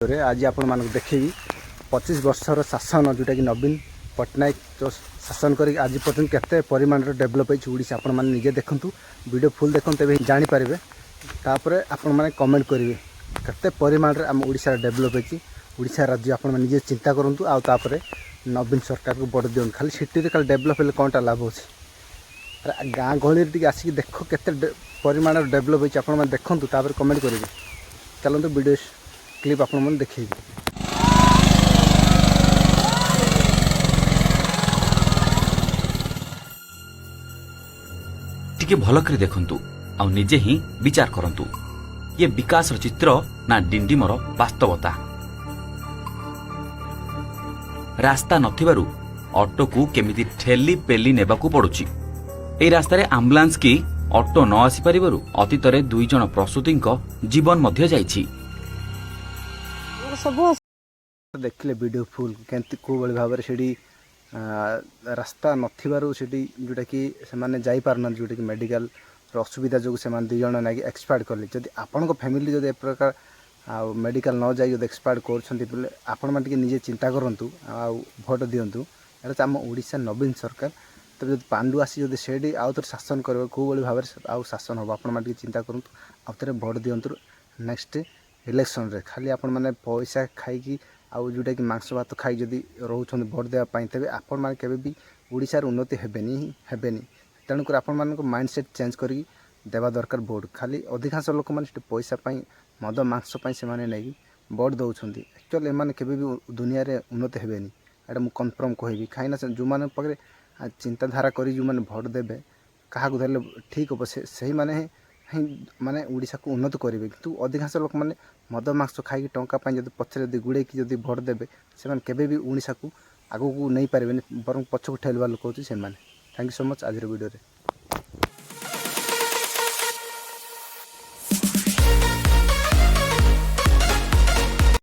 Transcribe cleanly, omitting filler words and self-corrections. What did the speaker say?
आज आपण देखी 25 वर्षर शासन जोटा कि नवीन पट्टनायक जो शासन कर आज पर्यटन केते परिमाण डेभलप होइछी आपण माने निजे देखंतु वीडियो फुल देखंतु तबे जानि पारिबे तापरे आपण माने कमेंट करिवे केते परिमाण आम ओडिसा डेभलप होइछी ओडिसा राज्य आपण माने निजे चिंता करंतु आ तापरे नवीन सरकार को बड़ दियन खाली सिटी रे खाली डेभलप हेले कोनटा लाभ होछि अरे गाँ गहली रे आसिक देख केते परिमाण डेभलप होइछी आपण माने देखंतु तापरे कमेंट करिवे चलंतु वीडियो क्लिप आपण मन देखिए टिके भल कर देखंतु आ निजे ही विचार करंतु ये विकास चित्र ना डिंडिमर वास्तवता रास्ता नथिबारु ऑटो को केमिति ठेली पेली नेबाकू पड़ुची ए रास्ता रे एम्बुलेंस की ऑटो न आसी परिबारु अतीतरे 2 जण प्रसूतिंक जीवन मध्य जाईछि सब देखले वीडियो फुल केंति को बळी भाबरे सेडी रास्ता नथिबारु सेडी जोटा कि से माने जाई पारन जोटा कि मेडिकल असुविधा जो से माने 2 जण नागी एक्सपायर्ड करले जदि आपन को फैमिली जदि ए प्रकार आ मेडिकल न जाई जदि एक्सपायर्ड करछंती बोले आपन माने निजे चिंता करंतु आ भोट दियंतु एटा हम ओडिसा नवीन सरकार तब जदि पांडु आसी जदि सेडी आउतर शासन करबो को बळी भाबरे आ शासन हो आपन माने चिंता करंतु आउतरे भोट दियंतु नेक्स्ट इलेक्शन रे खाली आपण माने पैसा खाई कि आउ जोटा कि मांस भात खाई जदि रोचन भोट देवा पाई तबे आपण माने केबे भी ओडिसा रे उन्नति हेबेनी तेणु कर आपण माने को माइंडसेट चेंज करी देवा दरकार भोट खाली अधिकांश लोक माने पैसा पाई मद मांस पाई से माने नै भोट दउछंती एक्चुअली माने केबे भी दुनिया रे उन्नति हेबेनी एटा मु कन्फर्म कहबी खाइना जो माने पकरे चिंताधारा करी जो माने भोट देबे काहा को धरले ठीक हो सही माने माने ओडिसा को उन्नत करेंगे किंतु अधिकांश लोक माने मद मांस खाई टंका जब पछरे गुड़े कि जब भोट देवे से केबे भी ओडिसा को आगो को नहीं पारे बरं पछक ठेलवा लोक होती से थैंक यू सो मच आज वीडियो रे।